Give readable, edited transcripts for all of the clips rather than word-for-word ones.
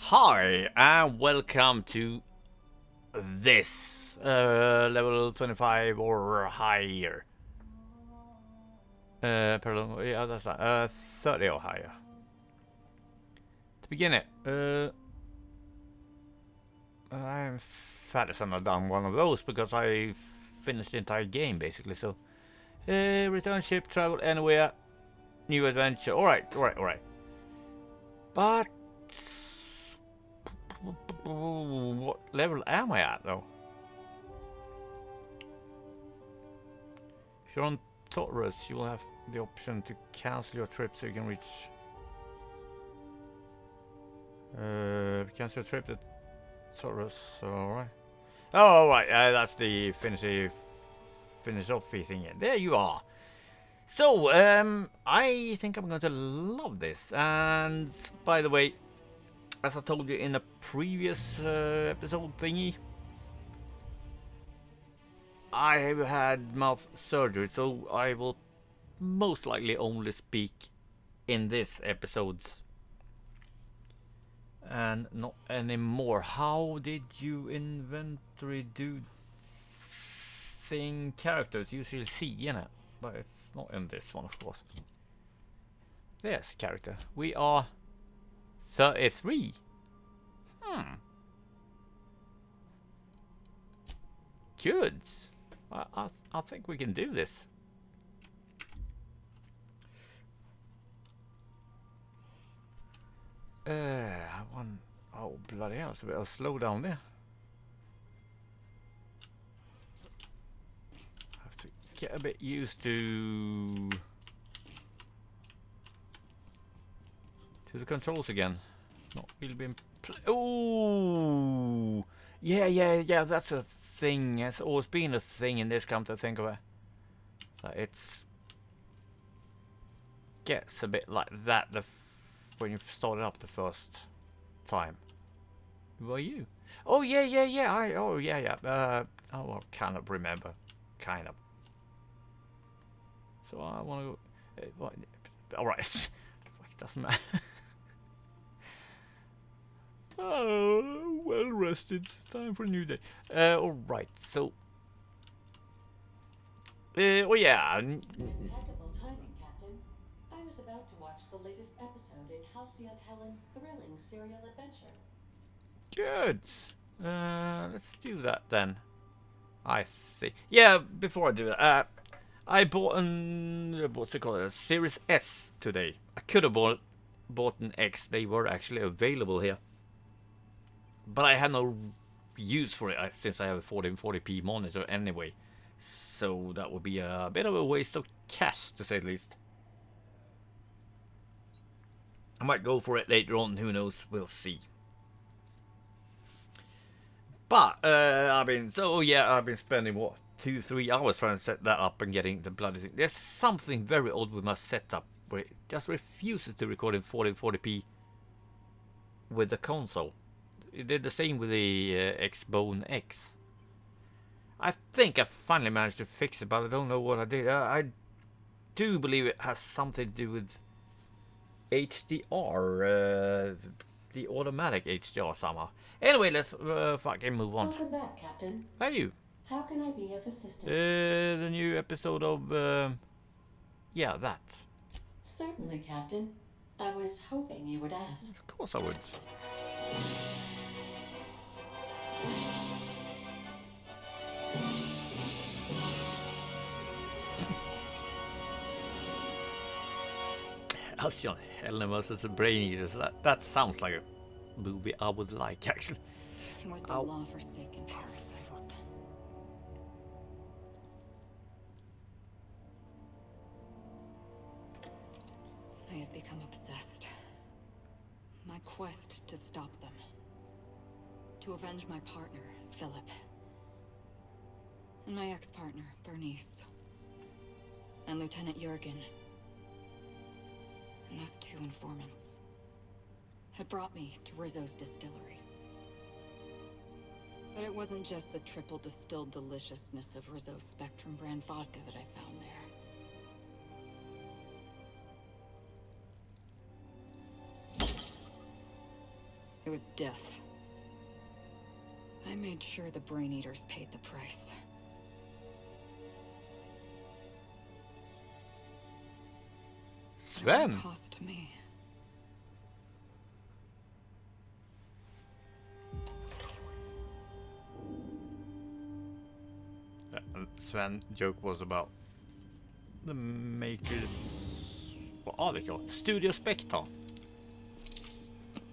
Hi, and welcome to this level 25 or higher. Pardon, yeah, that's not, 30 or higher. To begin it, I'm fat as I've done one of those because I finished the entire game basically. So, return ship, travel anywhere, new adventure. Alright. But what level am I at though? If you're on Taurus, you will have the option to cancel your trip so you can reach. Cancel your trip to Taurus. Alright. Oh, right. That's the finish off thing. There you are. So, I think I'm going to love this. And by the way, as I told you in a previous episode thingy, I have had mouth surgery, so I will most likely only speak in this episodes and not anymore. How did you inventory do thing characters? Usually see in it, but it's not in this one, of course. There's character. We are 33. Good. I think we can do this. Oh bloody hell! It's a bit of a slow down there. Have to get a bit used to the controls again. Not really been. Oh, yeah. That's a thing. It's always been a thing in this. Come to think of it, that it's gets a bit like that when you start it up the first time. Who are you? Oh yeah. I kind of remember, kind of. So I want to go. All right. It doesn't matter. Oh, well rested. Time for a new day. All right. So. Oh yeah. Impeccable timing, Captain. I was about to watch the latest episode in Halcyon Helen's thrilling serial adventure. Good. Let's do that then. I think. Yeah. Before I do that, I bought what's it called? A Series S today. I could have bought an X. They were actually available here, but I had no use for it since I have a 1440p monitor anyway. So that would be a bit of a waste of cash, to say the least. I might go for it later on. Who knows? We'll see. But I've been spending what 2-3 hours trying to set that up and getting the bloody thing. There's something very odd with my setup where it just refuses to record in 1440p with the console. It did the same with the Xbone X. I think I finally managed to fix it, but I don't know what I did. I do believe it has something to do with HDR, the automatic HDR somehow. Anyway, let's fucking move on. Welcome back, Captain. Thank you. How can I be of assistance? The new episode of yeah, that. Certainly, Captain. I was hoping you would ask. Of course I would. Alcyon Helen versus the Brain Eaters. That sounds like a movie I would like, actually. It was the law-forsaken parasites. I had become obsessed. My quest to stop them. To avenge my partner, Philip. And my ex-partner, Bernice. And Lieutenant Jurgen. And those two informants had brought me to Rizzo's distillery. But it wasn't just the triple distilled deliciousness of Rizzo's Spectrum brand vodka that I found there. It It was death. I made sure the Brain Eaters paid the price. It Sven. won't cost me. Sven joke was about the makers. What are they called? Studio Spectre.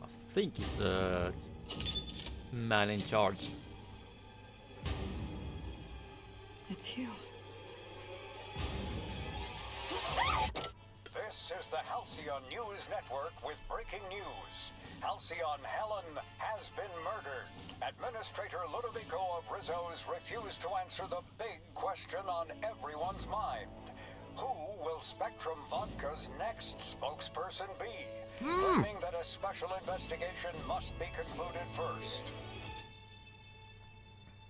I think it's the man in charge. It's you. This is the Halcyon News Network with breaking news. Halcyon Helen has been murdered. Administrator Ludovico of Rizzo's refused to answer the big question on everyone's mind. Who will Spectrum Vodka's next spokesperson be? Claiming that a special investigation must be concluded first.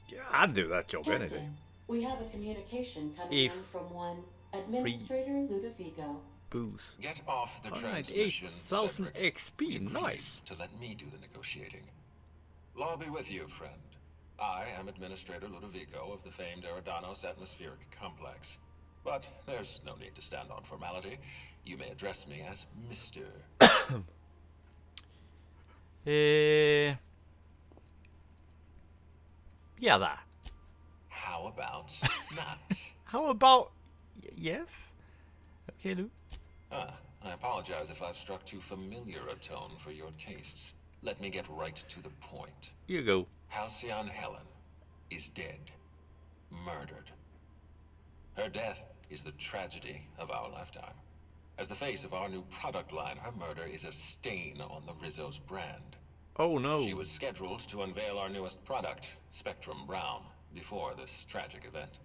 Yeah, I'd do that job anything. Captain, we have a communication coming If in from one Administrator Ludovico. Booze. Get off the Alright, transmission, 8,000 Cedric. XP, We agreed nice. to let me do the negotiating. Law be with you, friend. I am Administrator Ludovico of the famed Eridanos atmospheric complex. But there's no need to stand on formality. You may address me as Mr. Yeah, that. How about not? How about yes? Okay, Lou. I apologize if I've struck too familiar a tone for your tastes. Let me get right to the point. You go. Halcyon Helen is dead. Murdered. Her death is the tragedy of our lifetime. As the face of our new product line, her murder is a stain on the Rizzo's brand. Oh no. She was scheduled to unveil our newest product, Spectrum Brown, before this tragic event.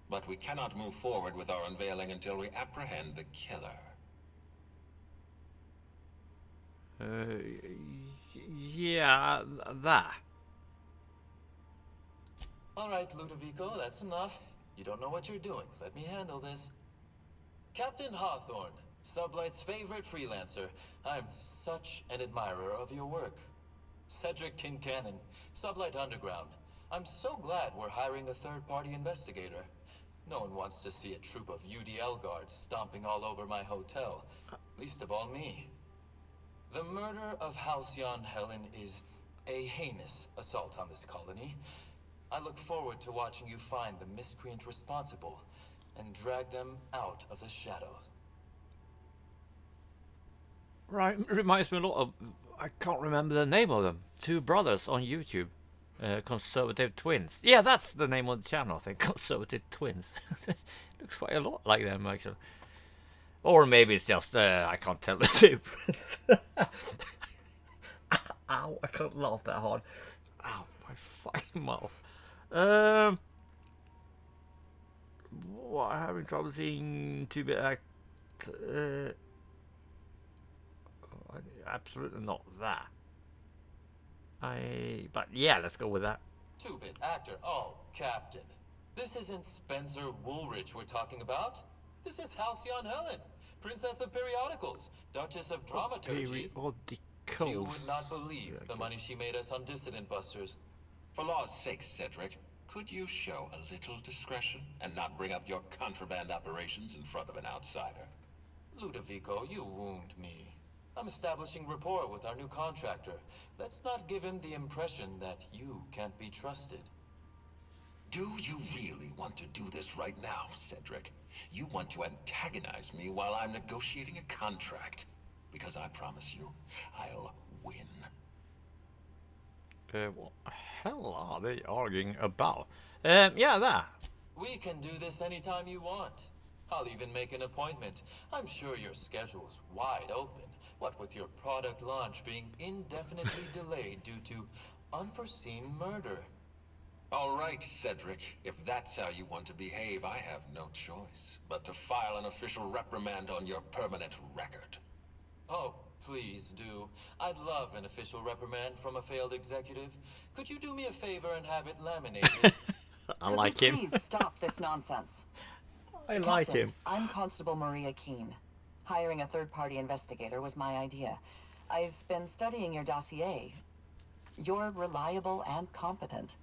But we cannot move forward with our unveiling until we apprehend the killer. Yeah, that. All right, Ludovico, that's enough. You don't know what you're doing. Let me handle this. Captain Hawthorne, Sublight's favorite freelancer. I'm such an admirer of your work. Cedric Kincannon, Sublight Underground. I'm so glad we're hiring a third-party investigator. No one wants to see a troop of UDL guards stomping all over my hotel. Least of all me. The murder of Halcyon Helen is a heinous assault on this colony. I look forward to watching you find the miscreant responsible and drag them out of the shadows. Right, reminds me a lot of. I can't remember the name of them. Two brothers on YouTube. Conservative Twins. Yeah, that's the name of the channel, I think. Conservative Twins. Looks quite a lot like them, actually. Or maybe it's just I can't tell the difference. Ow, I can't laugh that hard. Ow, my fucking mouth. What, I'm having trouble seeing 2-bit act. Absolutely not that. But yeah, let's go with that. 2-bit actor. Oh, Captain. This isn't Spencer Woolridge we're talking about. This is Halcyon Helen, Princess of Periodicals, Duchess of Dramaturgy. Periodicals. You would not believe the money she made us on Dissident Busters. For law's sake, Cedric, could you show a little discretion and not bring up your contraband operations in front of an outsider? Ludovico, you wound me. I'm establishing rapport with our new contractor. Let's not give him the impression that you can't be trusted. Do you really want to do this right now, Cedric? You want to antagonize me while I'm negotiating a contract? Because I promise you, I'll win. What the hell are they arguing about? Yeah, that. We can do this anytime you want. I'll even make an appointment. I'm sure your schedule's wide open. What with your product launch being indefinitely delayed due to unforeseen murder. All right, Cedric. If that's how you want to behave, I have no choice but to file an official reprimand on your permanent record. Oh, please do. I'd love an official reprimand from a failed executive. Could you do me a favor and have it laminated? I like him. Please stop this nonsense. I like Captain, him. I'm Constable Maria Keene. Hiring a third-party investigator was my idea. I've been studying your dossier. You're reliable and competent.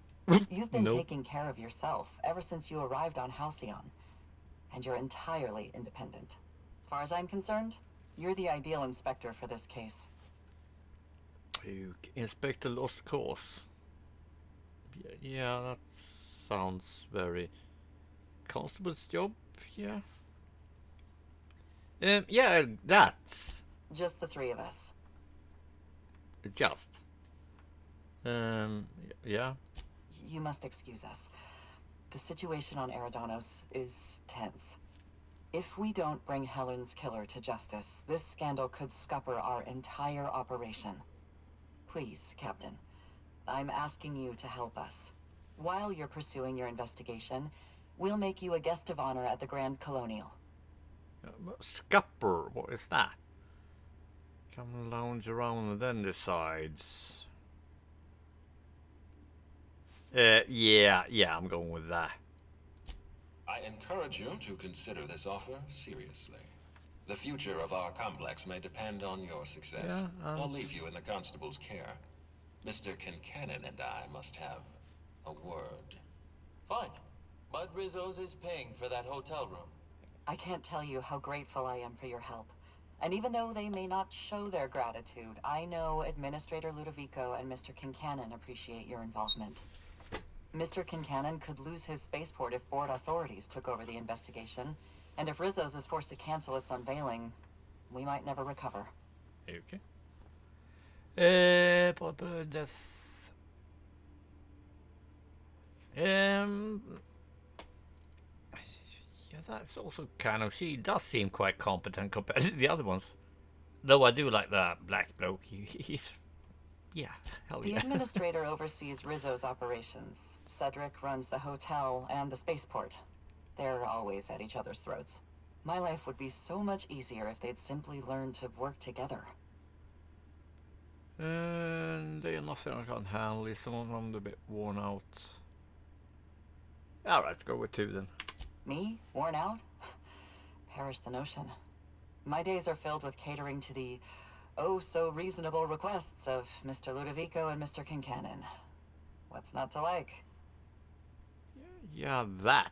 You've been Nope. taking care of yourself ever since you arrived on Halcyon. And you're entirely independent. As far as I'm concerned, you're the ideal inspector for this case. You inspect a lost cause. Yeah, that sounds very constable's job. Yeah. Yeah, that's Just the three of us. just. Yeah. You must excuse us. The situation on Eridanos is tense. If we don't bring Helen's killer to justice, this scandal could scupper our entire operation. Please, Captain, I'm asking you to help us. While you're pursuing your investigation, we'll make you a guest of honor at the Grand Colonial. Scupper, what is that? Come lounge around and then decides. Yeah, I'm going with that. I encourage you to consider this offer seriously. The future of our complex may depend on your success. Yeah, I'll leave you in the constable's care. Mr. Kincannon and I must have a word. Fine. Bud Rizzo's is paying for that hotel room. I can't tell you how grateful I am for your help. And even though they may not show their gratitude, I know Administrator Ludovico and Mr. Kincannon appreciate your involvement. Mr. Kincannon could lose his spaceport if board authorities took over the investigation. And if Rizzo's is forced to cancel its unveiling, we might never recover. Okay. But that's yeah, that's also kind of. She does seem quite competent compared to the other ones. Though I do like the black bloke. He's yeah, hell The yeah. administrator oversees Rizzo's operations. Cedric runs the hotel and the spaceport. They're always at each other's throats. My life would be so much easier if they'd simply learn to work together. And they are nothing I can't handle. Is someone I'm a bit worn out? Alright, let's go with 2 then. Me? Worn out? Perish the notion. My days are filled with catering to the oh-so-reasonable requests of Mr. Ludovico and Mr. Kincannon. What's not to like? Yeah, that.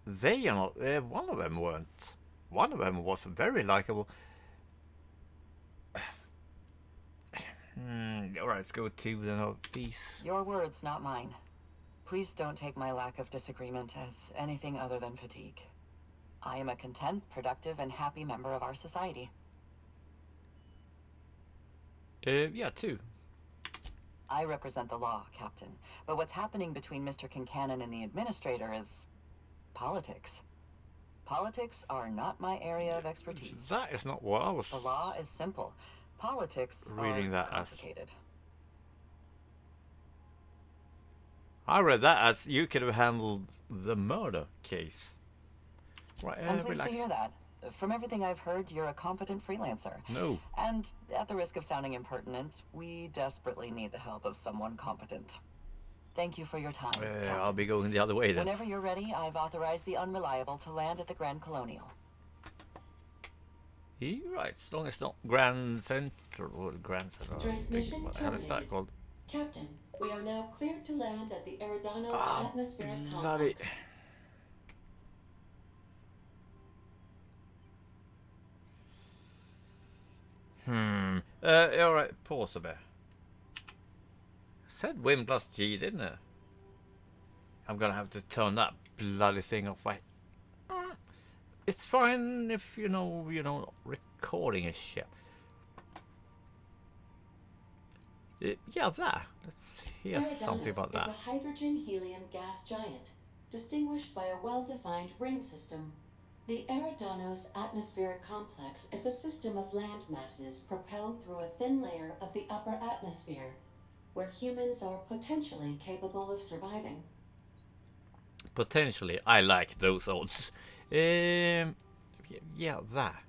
They are not. One of them weren't. One of them was very likable. Alright, let's go with 2 then. Oh, these. Your words, not mine. Please don't take my lack of disagreement as anything other than fatigue. I am a content, productive, and happy member of our society. Yeah, 2. I represent the law, Captain. But what's happening between Mr. Kincannon and the Administrator is politics. Politics are not my area of expertise. That is not what I was The law is simple. Politics reading are that as. complicated. I read that as you could have handled the murder case. Right, I'm pleased relax. to hear that. From everything I've heard, you're a competent freelancer. No. And at the risk of sounding impertinent, we desperately need the help of someone competent. Thank you for your time, Captain. I'll be going the other way then. Whenever you're ready, I've authorized the Unreliable to land at the Grand Colonial. Right, as long as it's not Grand Central or Grand Central. Transmission How is that terminated. called? Captain, we are now cleared to land at the Eridanos Ah, atmospheric bloody. complex. Alright, pause a bit. Said Win plus G, didn't it? I'm gonna have to turn that bloody thing off. It's fine if you know, recording is shit. Yeah, that. Let's hear something about Eridanos that. is a hydrogen-helium gas giant, distinguished by a well-defined ring system. The Eridanos atmospheric complex is a system of land masses propelled through a thin layer of the upper atmosphere, where humans are potentially capable of surviving. Potentially, I like those odds. Yeah, that.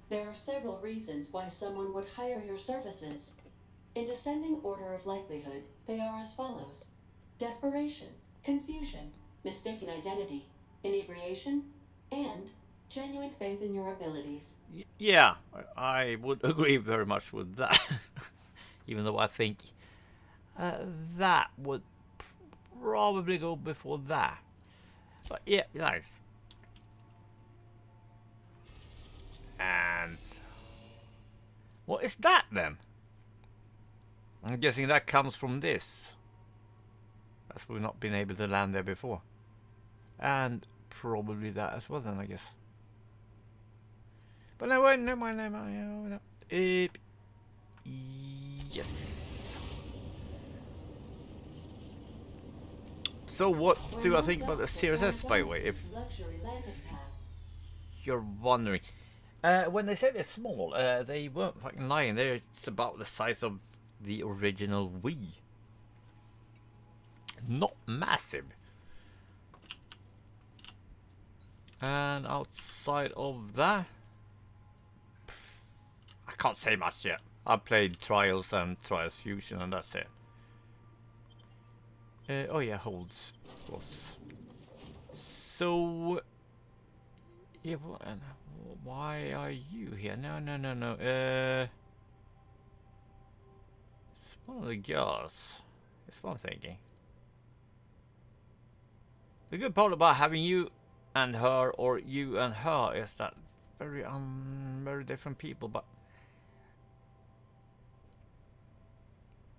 There are several reasons why someone would hire your services. In descending order of likelihood, they are as follows: desperation, confusion, mistaken identity, inebriation, and genuine faith in your abilities. Yeah, I would agree very much with that. Even though I think that would probably go before that. But yeah, nice. And what is that then? I'm guessing that comes from this, as we've not been able to land there before. And probably that as well then, I guess. But no, wait, never mind, never mind. No. Yes. So what do I think about the Series S, by the way, if Luxury landing pad. you're wondering? When they say they're small, they weren't fucking lying. They're it's about the size of the original Wii. Not massive. And outside of that, I can't say much yet. I played Trials and Trials Fusion, and that's it. Oh yeah, holds, of course. So, yeah, why are you here? No. It's one of the girls. It's what I'm thinking. The good part about having you and her, or you and her, is that very different people, but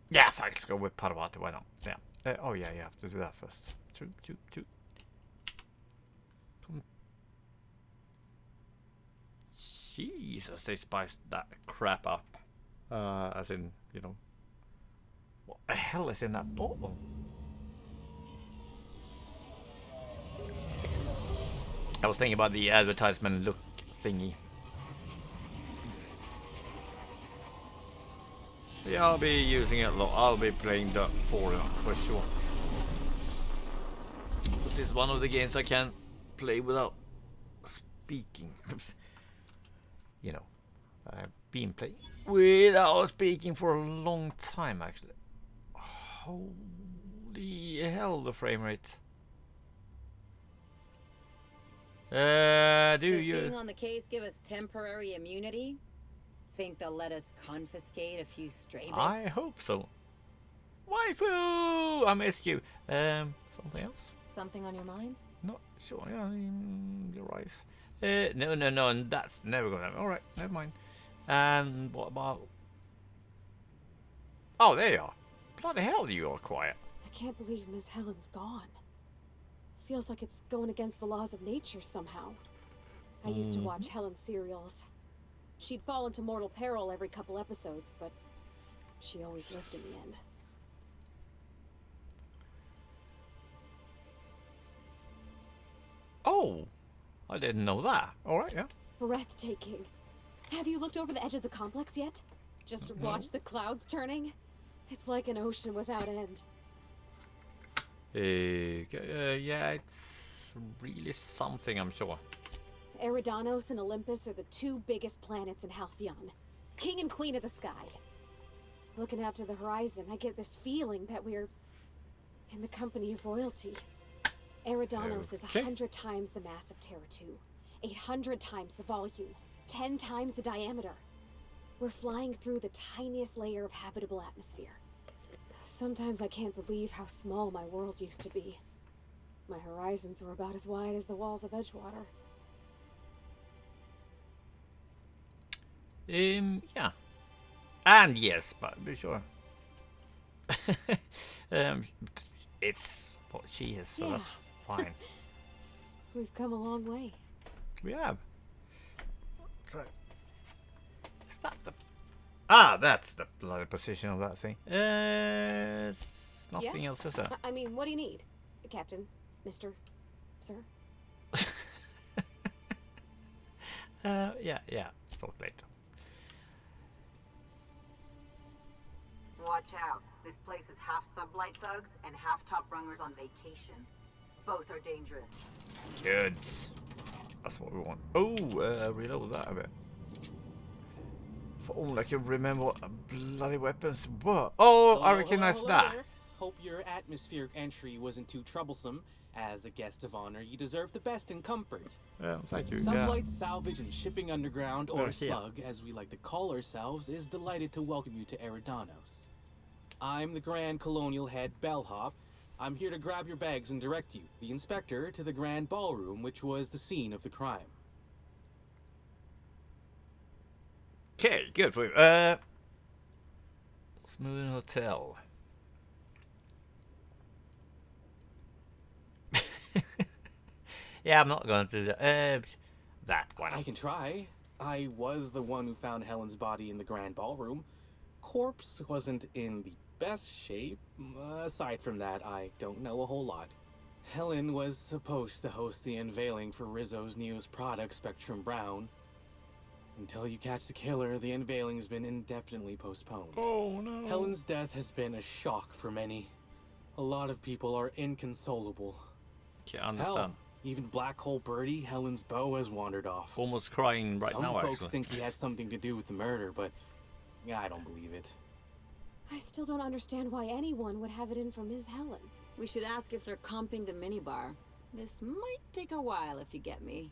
yeah, let's go with Parvati, why not? Yeah. Oh yeah, you have to do that first. True. Jesus, they spiced that crap up. As in, you know, what the hell is in that bottle? I was thinking about the advertisement look thingy. Yeah, I'll be using it a lot. I'll be playing that for sure. This is one of the games I can play without speaking. You know, I've been playing without speaking for a long time, actually. Holy hell, the frame rate. Does being on the case give us temporary immunity? Think they'll let us confiscate a few stray bits? I hope so. Waifu! I missed you. Something else? Something on your mind? Not sure. Yeah, you're right. No, and that's never gonna happen. Alright, never mind. And what about... Oh, there you are. Bloody hell, you are quiet. I can't believe Miss Helen's gone. Feels like it's going against the laws of nature somehow. I used to watch Helen's serials. She'd fall into mortal peril every couple episodes, but she always lived in the end. Oh, I didn't know that. Alright, yeah. Breathtaking. Have you looked over the edge of the complex yet? Just to watch the clouds turning? It's like an ocean without end. Yeah, it's really something, I'm sure. Eridanos and Olympus are the two biggest planets in Halcyon. King and Queen of the sky. Looking out to the horizon, I get this feeling that we're in the company of royalty. Eridanos is 100 times the mass of Terra 2, 800 times the volume, 10 times the diameter. We're flying through the tiniest layer of habitable atmosphere. Sometimes I can't believe how small my world used to be. My horizons were about as wide as the walls of Edgewater. Yeah. And yes, but be sure. It's what she is, so that's fine. We've come a long way. We have. Is that the... Ah, that's the bloody position of that thing. Nothing else, is there? I mean, what do you need? Captain? Mr. Sir? Yeah. Talk later. Watch out. This place is half sublight thugs and half top rungers on vacation. Both are dangerous. Good. That's what we want. Oh, reload that a bit. If only I can remember what bloody weapons were. Oh, I recognize that. Hope your atmospheric entry wasn't too troublesome. As a guest of honor, you deserve the best in comfort. Thank you. Sublight Salvage and Shipping Underground, or Here. Slug, as we like to call ourselves, is delighted to welcome you to Eridanos. I'm the Grand Colonial Head Bellhop. I'm here to grab your bags and direct you, the inspector, to the Grand Ballroom, which was the scene of the crime. Okay, good for you. Smooth Hotel. Yeah, I'm not going to do that. That one. I can try. I was the one who found Helen's body in the Grand Ballroom. Corpse wasn't in the best shape. Aside from that, I don't know a whole lot. Helen was supposed to host the unveiling for Rizzo's newest product, Spectrum Brown. Until you catch the killer, the unveiling's been indefinitely postponed. Oh no. Helen's death has been a shock for many. A lot of people are inconsolable. Can't understand. Hell, even Black Hole Birdie, Helen's beau, has wandered off. Almost crying right now, Some folks actually. think he had something to do with the murder, but I don't believe it. I still don't understand why anyone would have it in for Ms. Helen. We should ask if they're comping the minibar. This might take a while, if you get me.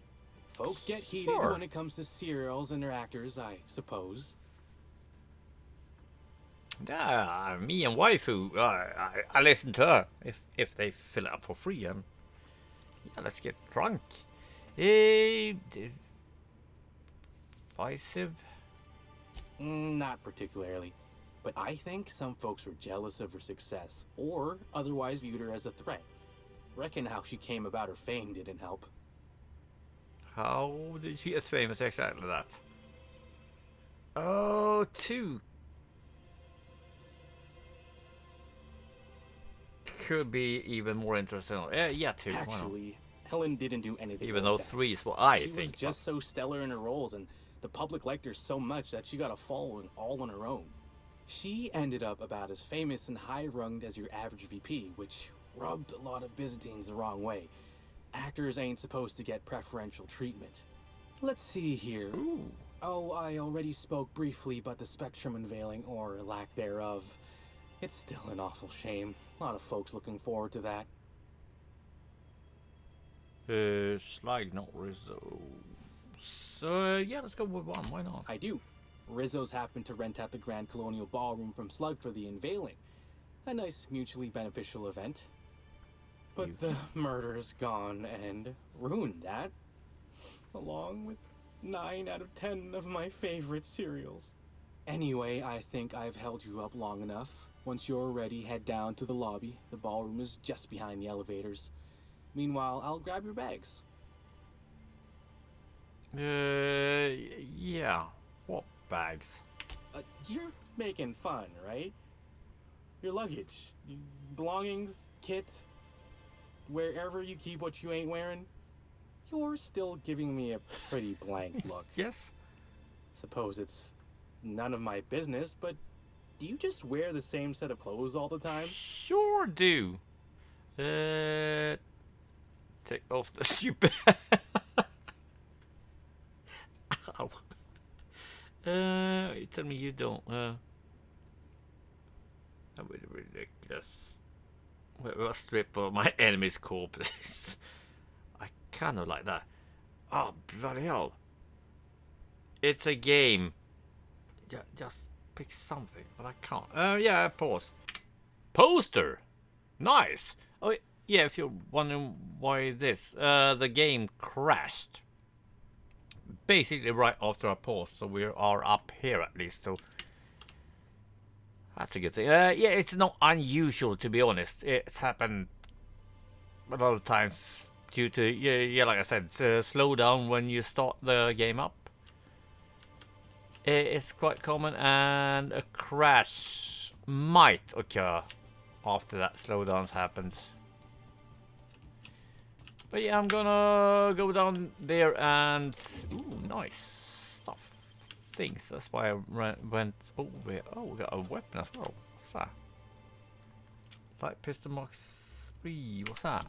Folks get heated Sure. when it comes to serials and their actors, I suppose. Yeah, me and waifu, I listen to her if they fill it up for free. Yeah, let's get drunk. Divisive? Not particularly. But I think some folks were jealous of her success, or otherwise viewed her as a threat. Reckon how she came about her fame didn't help. How did she get famous exactly that? Oh, two. Could be even more interesting. Yeah, two. Why not? Actually, Helen didn't do anything Even like though that. 3 is what I She think. was just so stellar in her roles, and the public liked her so much that she got a following all on her own. She ended up about as famous and high-runged as your average VP, which rubbed a lot of Byzantines the wrong way. Actors ain't supposed to get preferential treatment. Let's see here. Ooh. Oh, I already spoke briefly about the Spectrum unveiling, or lack thereof. It's still an awful shame. A lot of folks looking forward to that. Slide, not Rizzo. So, yeah, let's go with 1. Why not? I do. Rizzo's happened to rent out the Grand Colonial Ballroom from Slug for the unveiling. A nice mutually beneficial event. But the murder's gone and ruined that. Along with 9 out of 10 of my favorite cereals. Anyway, I think I've held you up long enough. Once you're ready, head down to the lobby. The ballroom is just behind the elevators. Meanwhile, I'll grab your bags. Yeah. What bags? You're making fun, right? Your luggage, belongings, kit, wherever you keep what you ain't wearing. You're still giving me a pretty blank look. Yes. Suppose it's none of my business, but do you just wear the same set of clothes all the time? Sure do. Take off the stupid. Ow. You tell me you don't. That would be ridiculous. A strip of my enemy's corpse. I kind of like that. Oh, bloody hell. It's a game. Just pick something, but I can't. Yeah, pause. Poster! Nice! Oh, yeah, if you're wondering why this. The game crashed. Basically right after I paused, so we are up here at least, so... That's a good thing. Yeah, it's not unusual, to be honest. It's happened a lot of times due to, yeah, like I said, slow down when you start the game up. It's quite common, and a crash might occur after that slowdowns happens. But yeah, I'm gonna go down there and... Ooh, nice stuff. Things. That's why I went over. Oh, we got a weapon as well. What's that? Light pistol Mark 3. What's that?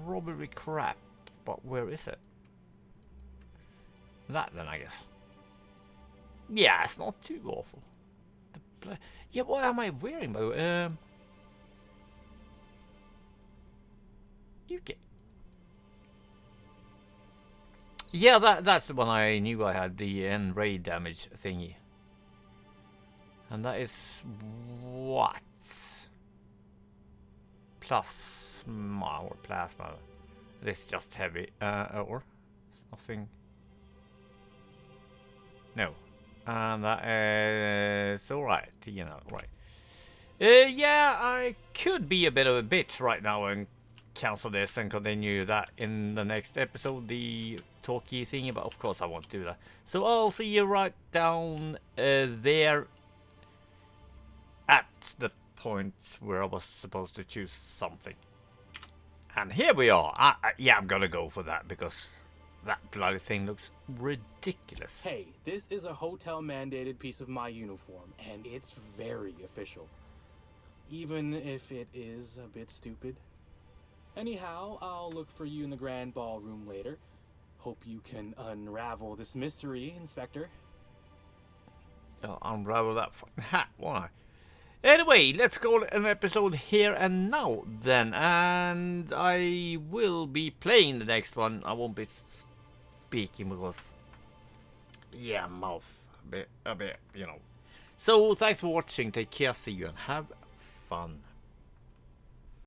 Probably crap. But where is it? That then, I guess. Yeah, it's not too awful. The Yeah, what am I wearing by the way? UK. Yeah, that's the one I knew I had, the N ray damage thingy. And that is what? Plasma or plasma. This is just heavy. Or it's nothing. No. And that is alright, you know, right. Yeah, I could be a bit of a bitch right now and cancel this and continue that in the next episode, the talkie thingy, but of course I won't do that. So I'll see you right down there at the point where I was supposed to choose something. And here we are. Yeah, I'm gonna go for that because that bloody thing looks ridiculous. Hey, this is a hotel mandated piece of my uniform, and it's very official. Even if it is a bit stupid. Anyhow, I'll look for you in the grand ballroom later. Hope you can unravel this mystery, Inspector. Unravel that fucking hat, why? Anyway, let's call it an episode here and now then, and I will be playing the next one. I won't be speaking because, yeah, mouth a bit, you know. So thanks for watching. Take care, see you, and have fun.